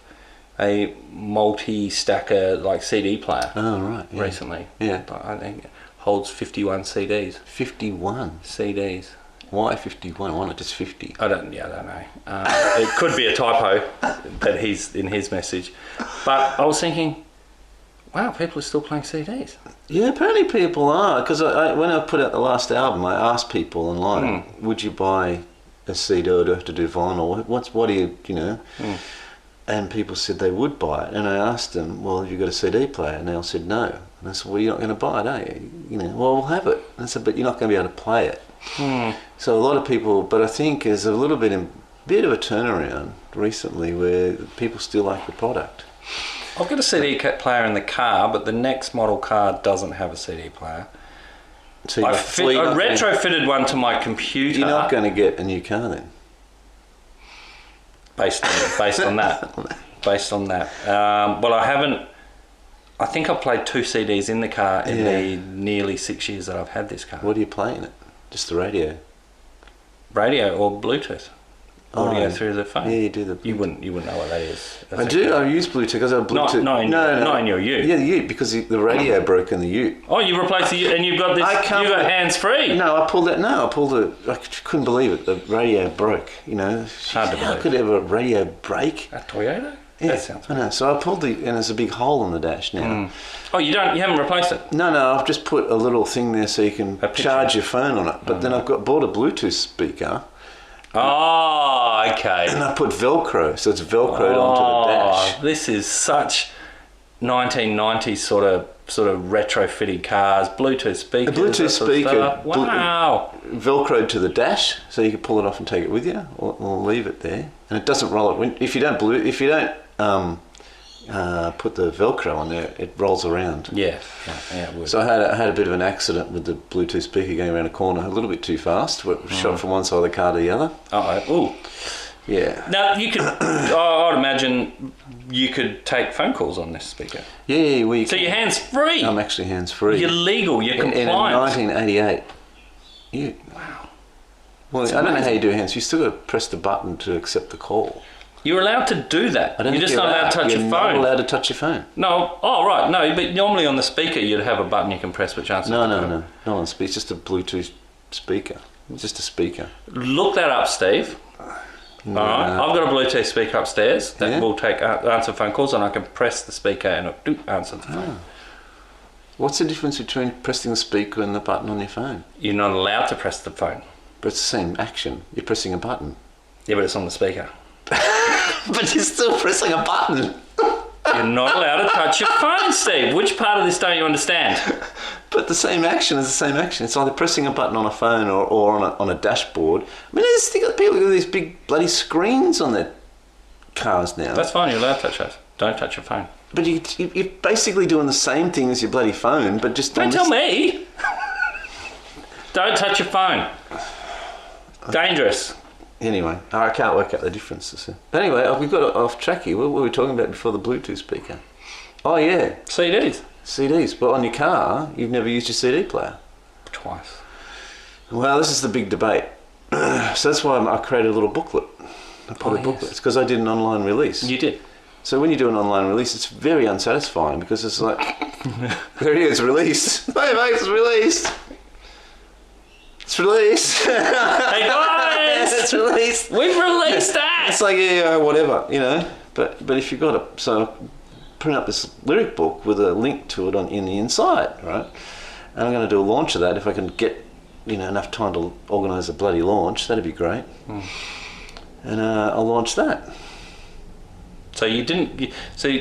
[SPEAKER 2] a multi-stacker like CD player.
[SPEAKER 3] Oh, right. Yeah.
[SPEAKER 2] Recently.
[SPEAKER 3] Yeah.
[SPEAKER 2] But I think it holds 51 CDs.
[SPEAKER 3] 51?
[SPEAKER 2] CDs.
[SPEAKER 3] Why 51? Why not just 50?
[SPEAKER 2] I don't know. It could be a typo that he's in his message. But I was thinking, wow, people are still playing CDs.
[SPEAKER 3] Yeah, apparently people are. Because when I put out the last album, I asked people online, would you buy a CD or do you have to do vinyl? What do you know? And people said they would buy it. And I asked them, well, have you got a CD player? And they all said no. And I said, well, you're not going to buy it, are you? Well, we'll have it. And I said, but you're not going to be able to play it. So a lot of people, but I think there's a bit of a turnaround recently where people still like the product.
[SPEAKER 2] I've got a CD player in the car, but the next model car doesn't have a CD player.
[SPEAKER 3] So
[SPEAKER 2] I retrofitted one to my computer.
[SPEAKER 3] You're not going to get a new car then?
[SPEAKER 2] Based on that. Based on that. Well, I haven't... I think I've played 2 CDs in the car in the nearly 6 years that I've had this car.
[SPEAKER 3] What do you play in it? Just the radio?
[SPEAKER 2] Radio or Bluetooth. Audio through the phone.
[SPEAKER 3] Yeah, you do the...
[SPEAKER 2] You wouldn't know what that is.
[SPEAKER 3] I do. I use Bluetooth because I have Bluetooth.
[SPEAKER 2] Not in your Ute.
[SPEAKER 3] Yeah, the Ute, because the radio broke in the Ute.
[SPEAKER 2] Oh, you replaced the Ute and you've got this... You've got hands-free.
[SPEAKER 3] No, I pulled it. I couldn't believe it. The radio broke, you know.
[SPEAKER 2] Hard to believe.
[SPEAKER 3] How could ever a radio break?
[SPEAKER 2] A Toyota?
[SPEAKER 3] Yeah,
[SPEAKER 2] That sounds
[SPEAKER 3] I know. So I pulled and there's a big hole in the dash now.
[SPEAKER 2] Oh, you haven't replaced it?
[SPEAKER 3] No, I've just put a little thing there so you can charge your phone on it. But then I've bought a Bluetooth speaker.
[SPEAKER 2] Oh, okay.
[SPEAKER 3] And I put Velcro, so it's Velcroed onto the dash.
[SPEAKER 2] This is such 1990s sort of retrofitted cars, Bluetooth speakers.
[SPEAKER 3] A Bluetooth speaker.
[SPEAKER 2] Wow.
[SPEAKER 3] Velcroed to the dash, so you can pull it off and take it with you, or leave it there. And it doesn't roll it. If you don't put the Velcro on there, it rolls around.
[SPEAKER 2] Yeah, it would.
[SPEAKER 3] So I had a bit of an accident with the Bluetooth speaker going around a corner a little bit too fast. Shot from one side of the car to the other.
[SPEAKER 2] Ooh.
[SPEAKER 3] Yeah.
[SPEAKER 2] Now you could. I'd imagine you could take phone calls on this speaker.
[SPEAKER 3] Yeah. Well,
[SPEAKER 2] so you're hands free.
[SPEAKER 3] I'm actually hands free.
[SPEAKER 2] You're legal. You're compliant.
[SPEAKER 3] In 1988. Yeah.
[SPEAKER 2] Wow.
[SPEAKER 3] Well, I don't know how you do hands. You still got to press the button to accept the call.
[SPEAKER 2] You're allowed to do that.
[SPEAKER 3] You're
[SPEAKER 2] just not allowed to touch your phone.
[SPEAKER 3] You're not allowed to touch your phone.
[SPEAKER 2] No. Oh, right. No, but normally on the speaker you'd have a button you can press which answers.
[SPEAKER 3] No. Not on speaker. It's just a Bluetooth speaker. It's just a speaker.
[SPEAKER 2] Look that up, Steve.
[SPEAKER 3] No.
[SPEAKER 2] All right. I've got a Bluetooth speaker upstairs that will take answer phone calls, and I can press the speaker and it'll answer the phone.
[SPEAKER 3] What's the difference between pressing the speaker and the button on your phone?
[SPEAKER 2] You're not allowed to press the phone.
[SPEAKER 3] But it's the same action. You're pressing a button.
[SPEAKER 2] Yeah, but it's on the speaker.
[SPEAKER 3] But you're still pressing a button.
[SPEAKER 2] You're not allowed to touch your phone, Steve. Which part of this don't you understand?
[SPEAKER 3] But the same action is the same action. It's either pressing a button on a phone or on a dashboard. I mean, people with these big bloody screens on their cars now.
[SPEAKER 2] That's fine. You're allowed to touch those. Don't touch your phone.
[SPEAKER 3] But you're basically doing the same thing as your bloody phone, but just...
[SPEAKER 2] Don't tell me! Don't touch your phone. Dangerous.
[SPEAKER 3] Anyway, I can't work out the differences. But anyway, we've got off track here. What were we talking about before the Bluetooth speaker? Oh, yeah. CDs. But on your car, you've never used your CD player?
[SPEAKER 2] Twice.
[SPEAKER 3] Well, this is the big debate. So that's why I created a little booklet. I put a booklet. It's because I did an online release.
[SPEAKER 2] You did?
[SPEAKER 3] So when you do an online release, it's very unsatisfying because it's like, there it is, released. Hey mate, it's released. It's released.
[SPEAKER 2] Hey guys!
[SPEAKER 3] It's released.
[SPEAKER 2] We've released that!
[SPEAKER 3] It's like, whatever, you know. But if you've got it, so print up this lyric book with a link to it in the inside, right? And I'm going to do a launch of that. If I can get, enough time to organise a bloody launch, that'd be great. And I'll launch that.
[SPEAKER 2] So you didn't. So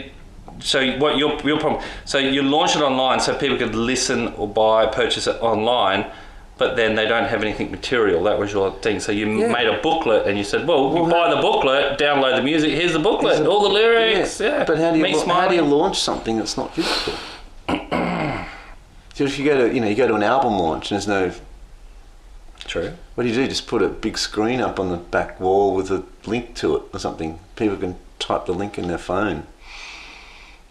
[SPEAKER 2] what your problem? So you launched it online so people could listen or purchase it online, but then they don't have anything material. That was your thing. So you made a booklet and you said, "Well, buy the booklet, download the music. Here's the booklet, all the lyrics." Yeah.
[SPEAKER 3] But how do you launch something that's not physical? So if you go to an album launch and there's no.
[SPEAKER 2] True.
[SPEAKER 3] What do? Just put a big screen up on the back wall with a link to it or something. People can type the link in their phone.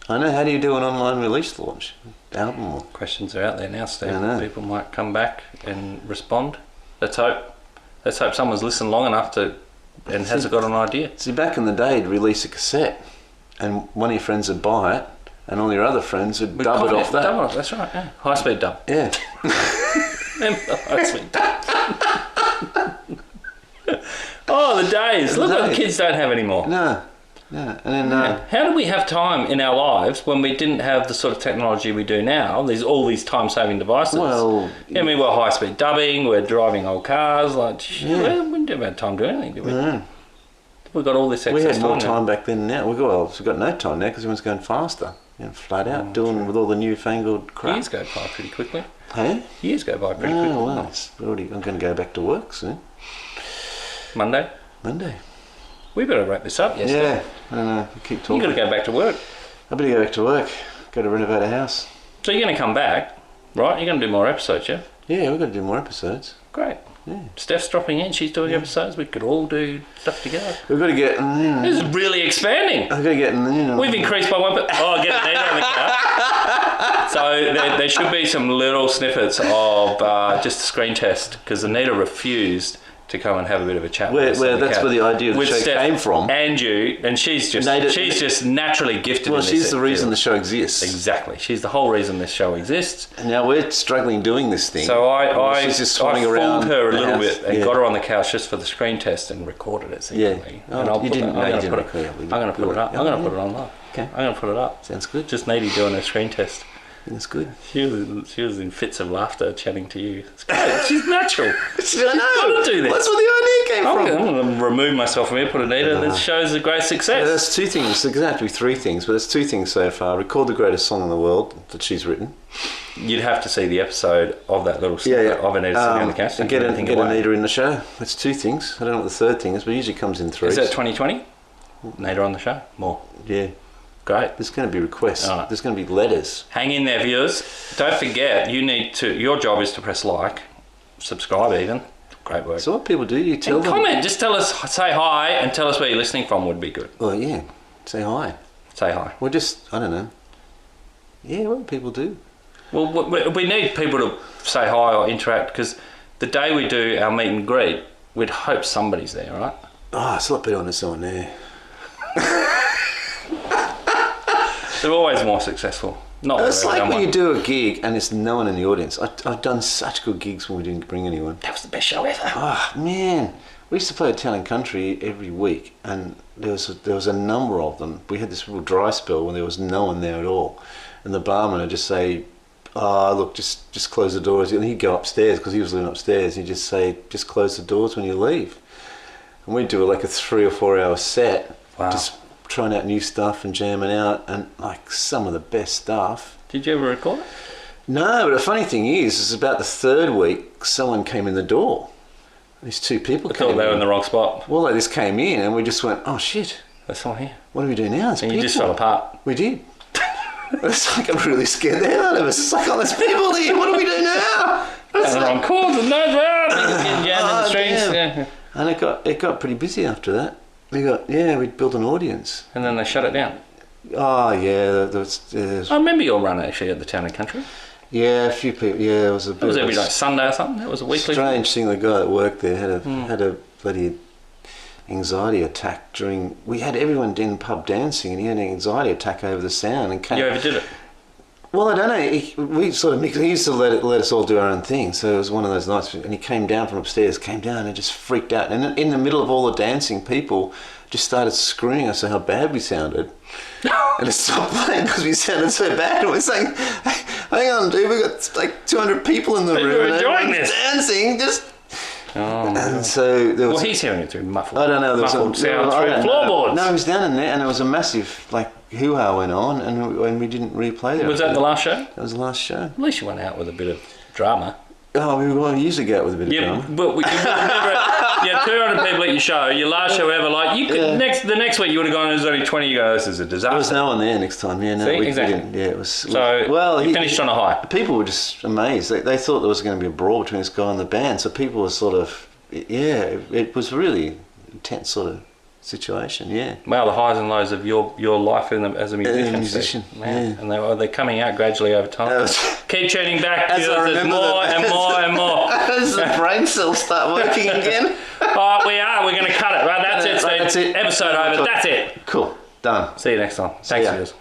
[SPEAKER 3] I know. How do you do an online release launch? Album launch?
[SPEAKER 2] Questions are out there now, Steve.
[SPEAKER 3] I know.
[SPEAKER 2] People might come back and respond. Let's hope someone's listened long enough has got an idea.
[SPEAKER 3] See, back in the day, you'd release a cassette and one of your friends would buy it and all your other friends would dub it off that.
[SPEAKER 2] Dub it off, that's right, yeah. High speed dub.
[SPEAKER 3] Yeah.
[SPEAKER 2] High speed dub. Oh, the days. Look what the kids don't have anymore.
[SPEAKER 3] No. And then
[SPEAKER 2] how did we have time in our lives when we didn't have the sort of technology we do now? There's all these time-saving devices.
[SPEAKER 3] Well,
[SPEAKER 2] we're high-speed dubbing. We're driving old cars. We didn't have time to do anything, did we?
[SPEAKER 3] No.
[SPEAKER 2] We've got all this excess time.
[SPEAKER 3] We had more time back then. Now we've got no time now because everyone's going faster. Flat out doing with all the newfangled crap.
[SPEAKER 2] Years go by pretty quickly.
[SPEAKER 3] Hey?
[SPEAKER 2] Years go by pretty quickly.
[SPEAKER 3] Oh well, I'm going to go back to work soon.
[SPEAKER 2] Monday.
[SPEAKER 3] We
[SPEAKER 2] better wrap this up, yes.
[SPEAKER 3] Yeah, I don't know. We keep talking.
[SPEAKER 2] You got to go back to work.
[SPEAKER 3] I better go back to work. Got to renovate a house.
[SPEAKER 2] So you're going to come back, right? You're going to do more episodes, yeah?
[SPEAKER 3] Yeah, we've got to do more episodes.
[SPEAKER 2] Great.
[SPEAKER 3] Yeah.
[SPEAKER 2] Steph's dropping in. She's doing episodes. We could all do stuff together.
[SPEAKER 3] We've got to get...
[SPEAKER 2] This is really expanding.
[SPEAKER 3] I've got to get...
[SPEAKER 2] We've increased by 1... Oh, get Anita on the couch. So there should be some little snippets of just a screen test, because Anita refused to come and have a bit of a chat with us.
[SPEAKER 3] That's where the idea of the show
[SPEAKER 2] Steph
[SPEAKER 3] came from.
[SPEAKER 2] And you, and she's just naturally gifted.
[SPEAKER 3] Well,
[SPEAKER 2] in this
[SPEAKER 3] she's the reason
[SPEAKER 2] field.
[SPEAKER 3] the show exists.
[SPEAKER 2] Exactly, she's the whole reason this show exists.
[SPEAKER 3] And now we're struggling doing this thing.
[SPEAKER 2] So I
[SPEAKER 3] she's just
[SPEAKER 2] fooled
[SPEAKER 3] around
[SPEAKER 2] her a
[SPEAKER 3] the
[SPEAKER 2] little
[SPEAKER 3] house.
[SPEAKER 2] bit and got her on the couch just for the screen test and recorded it. Secretly.
[SPEAKER 3] Yeah.
[SPEAKER 2] And
[SPEAKER 3] I'm going to put it
[SPEAKER 2] up. I'm going to put it on live.
[SPEAKER 3] Okay.
[SPEAKER 2] I'm going to put it up.
[SPEAKER 3] Sounds good.
[SPEAKER 2] Just Needy doing a screen test.
[SPEAKER 3] That's good.
[SPEAKER 2] She was in fits of laughter chatting to you. It's great. She's natural.
[SPEAKER 3] She's got to
[SPEAKER 2] do this.
[SPEAKER 3] That's where the idea came from.
[SPEAKER 2] I'm going to remove myself from here, put Anita. This show's a great success.
[SPEAKER 3] Yeah, there's two things. There's actually three things, but there's two things so far. Record the greatest song in the world that she's written.
[SPEAKER 2] You'd have to see the episode of that little snippet of Anita sitting on the couch.
[SPEAKER 3] And get Anita in the show. That's two things. I don't know what the third thing is, but it usually comes in threes.
[SPEAKER 2] Is that 2020? Anita on the show? More.
[SPEAKER 3] Yeah.
[SPEAKER 2] Great.
[SPEAKER 3] There's going to be requests.
[SPEAKER 2] Right.
[SPEAKER 3] There's going to be letters.
[SPEAKER 2] Hang in there, viewers. Don't forget, your job is to press like, subscribe even. Great work.
[SPEAKER 3] So what people do, you tell
[SPEAKER 2] and
[SPEAKER 3] them.
[SPEAKER 2] comment. Just tell us, say hi, and tell us where you're listening from would be good.
[SPEAKER 3] Well, yeah. Say hi.
[SPEAKER 2] Say hi.
[SPEAKER 3] Well, just, I don't know. Yeah, what do people do?
[SPEAKER 2] Well, we need people to say hi or interact, because the day we do our meet and greet, we'd hope somebody's there, right?
[SPEAKER 3] Oh, it's a lot better when there's someone there.
[SPEAKER 2] They're always more successful.
[SPEAKER 3] It's like when you do a gig and there's no one in the audience. I've done such good gigs when we didn't bring anyone.
[SPEAKER 2] That was the best show ever.
[SPEAKER 3] Oh, man. We used to play at Town and Country every week, and there was a number of them. We had this real dry spell when there was no one there at all. And the barman would just say, oh, look, just close the doors. And he'd go upstairs, because he was living upstairs. He'd just say, just close the doors when you leave. And we'd do like a 3 or 4 hour set.
[SPEAKER 2] Wow.
[SPEAKER 3] Just trying out new stuff and jamming out, and like some of the best stuff.
[SPEAKER 2] Did you ever record it?
[SPEAKER 3] No, but the funny thing is about the third week, someone came in the door. These two people came in. I
[SPEAKER 2] thought they were in the wrong spot.
[SPEAKER 3] Well, they just came in, and we just went, oh shit.
[SPEAKER 2] There's someone here.
[SPEAKER 3] What do we do now?
[SPEAKER 2] And you just fell apart.
[SPEAKER 3] We did. It's like I'm really scared the hell out of us. It's like, oh, there's people here. What do we do now?
[SPEAKER 2] It's the wrong chords and no getting jammed in the strings. Yeah.
[SPEAKER 3] And it got pretty busy after that. We built an audience.
[SPEAKER 2] And then they shut it down.
[SPEAKER 3] Oh, yeah. There was,
[SPEAKER 2] I remember your run actually at the Town and Country.
[SPEAKER 3] Yeah, a few people. Yeah, it was a bit.
[SPEAKER 2] It was every like Sunday or something. It was a weekly.
[SPEAKER 3] Strange thing. The guy that worked there had a bloody anxiety attack during. We had everyone in the pub dancing, and he had an anxiety attack over the sound and came.
[SPEAKER 2] You overdid it.
[SPEAKER 3] Well, I don't know. We sort of mixed. He used to let us all do our own thing. So it was one of those nights, and he came down from upstairs, and just freaked out. And in the middle of all the dancing, people just started screaming us how bad we sounded. And it stopped playing because we sounded so bad. And we're saying, hey, hang on, dude, we got like 200 people in the room.
[SPEAKER 2] We're enjoying this.
[SPEAKER 3] Dancing, just.
[SPEAKER 2] Oh,
[SPEAKER 3] and so there was.
[SPEAKER 2] Well, he's hearing it through muffled.
[SPEAKER 3] I don't know. There was
[SPEAKER 2] muffled sound through floorboards.
[SPEAKER 3] No, he was down in there, and there was a massive hoo-ha went on, and we didn't replay that.
[SPEAKER 2] Was that the last show?
[SPEAKER 3] That was the last show.
[SPEAKER 2] At least you went out with a bit of drama.
[SPEAKER 3] Oh, we usually go out with a bit of drama.
[SPEAKER 2] But you had 200 people at your show, your last show ever. Like you could the next week you would have gone. There's only 20. You go, this is a disaster.
[SPEAKER 3] There was no one there next time. Yeah, no,
[SPEAKER 2] See?
[SPEAKER 3] we
[SPEAKER 2] Exactly.
[SPEAKER 3] didn't. Yeah, it was.
[SPEAKER 2] So
[SPEAKER 3] well,
[SPEAKER 2] you finished on a high.
[SPEAKER 3] People were just amazed. They thought there was going to be a brawl between this guy and the band. So people were sort of, it was really intense sort of situation. Yeah.
[SPEAKER 2] Wow, the highs and lows of your life as a musician. Man.
[SPEAKER 3] Yeah.
[SPEAKER 2] And they're coming out gradually over time. Keep tuning back.
[SPEAKER 3] As I
[SPEAKER 2] there's
[SPEAKER 3] remember
[SPEAKER 2] more and more and more.
[SPEAKER 3] As the brain cells start working again.
[SPEAKER 2] Oh, we are. We're going to cut it. Right, that's it, Steve.
[SPEAKER 3] That's it.
[SPEAKER 2] Episode over. That's it.
[SPEAKER 3] Cool. Done.
[SPEAKER 2] See you next time. Thanks, viewers.